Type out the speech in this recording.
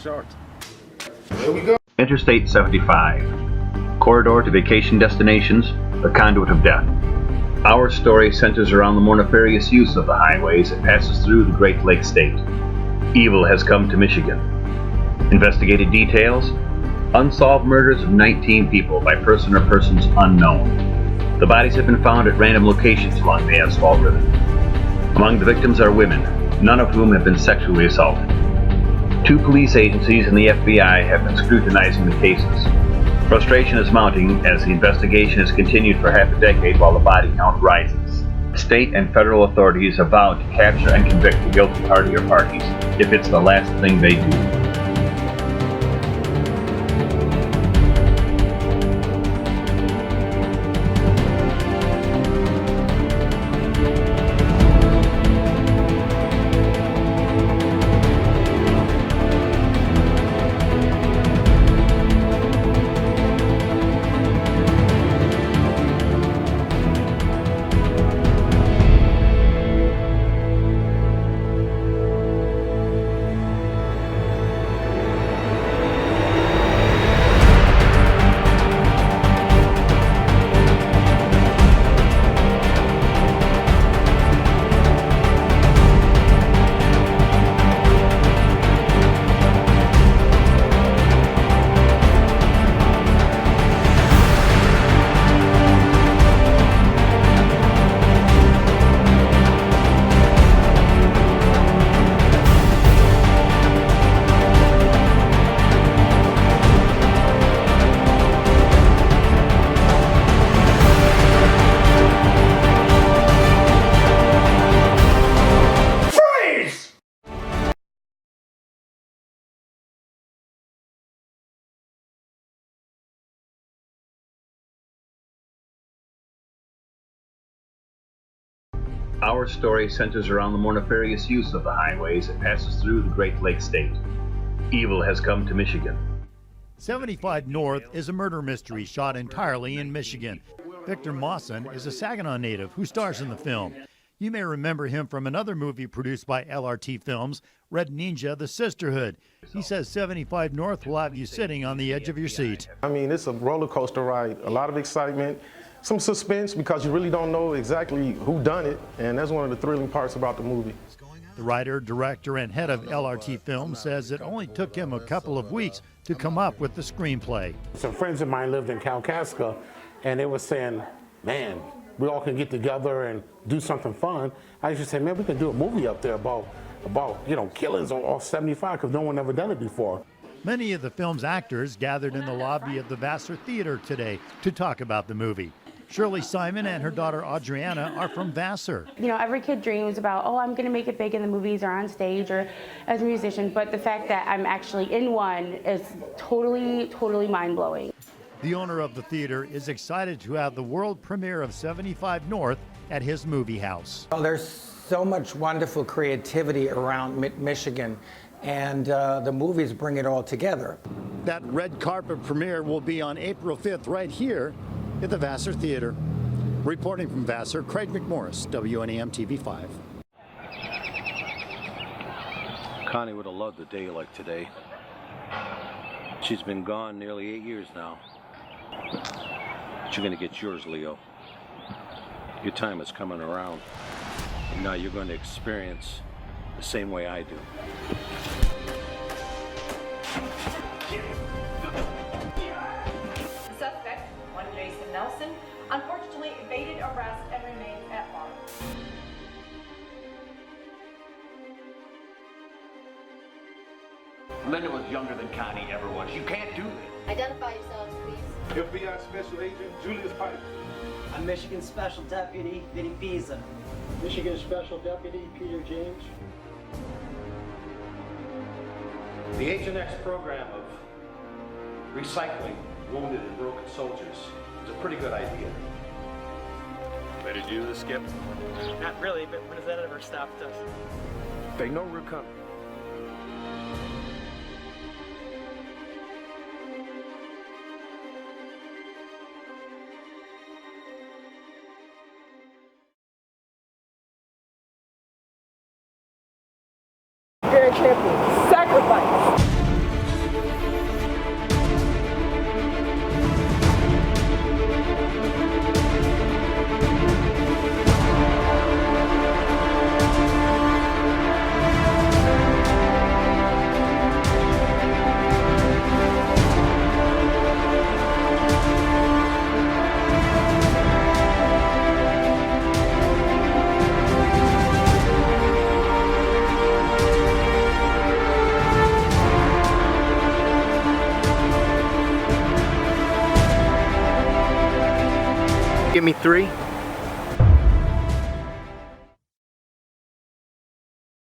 martial arts. There we go. Interstate 75. Corridor to vacation destinations, the conduit of death. Our story centers around the more nefarious use of the highways that passes through the Great Lakes State. Evil has come to Michigan. Investigated details: unsolved murders of 19 people by person or persons unknown. The bodies have been found at random locations along the asphalt ribbon. Among the victims are women, none of whom have been sexually assaulted. 2 police agencies and the FBI have been scrutinizing the cases. Frustration is mounting as the investigation has continued for half a decade while the body count rises. State and federal authorities have vowed to capture and convict the guilty party or parties if it's the last thing they do. Our story centers around the more nefarious use of the highways that passes through the Great Lakes State. Evil has come to Michigan. 75 North is a murder mystery shot entirely in Michigan. Victor Mosson is a Saginaw native who stars in the film. You may remember him from another movie produced by LRT Films, Red Ninja: The Sisterhood. He says 75 North will have you sitting on the edge of your seat. I mean, it's a roller coaster ride, a lot of excitement, some suspense because you really don't know exactly who done it, and that's one of the thrilling parts about the movie. The writer, director, and head of LRT Films says it only took him a couple of weeks to come up with the screenplay. Some friends of mine lived in Kalkaska, and they were saying, man, we all can get together and do something fun. I used to say, man, we can do a movie up there about killings off 75, because no one ever done it before. Many of the film's actors gathered in the lobby of the Vassar Theater today to talk about the movie. Shirley Simon and her daughter Adriana are from Vassar. You know, every kid dreams about, oh, I'm going to make it big in the movies or on stage or as a musician, but the fact that I'm actually in one is totally mind-blowing. The owner of the theater is excited to have the world premiere of 75 North at his movie house. Well, there's so much wonderful creativity around Michigan, and the movies bring it all together. That red carpet premiere will be on April 5th right here at the Vassar Theater. Reporting from Vassar, Craig McMorris, WNEM TV 5. Connie would have loved a day like today. She's been gone nearly 8 years now. But you're going to get yours, Leo. Your time is coming around. And now you're going to experience the same way I do. The suspect, one Jason Nelson, unfortunately evaded arrest and remains at large. Linda was younger than Connie ever was. You can't do that. Identify yourselves, please. FBI Special Agent Julius Pike. I'm Michigan Special Deputy Vinny Pisa. Michigan Special Deputy Peter James. The H&X program of recycling wounded and broken soldiers is a pretty good idea. Ready to do this, Skip? Not really, but when has that ever stopped us? They know we're coming. Champion, sacrifice. Give me 3.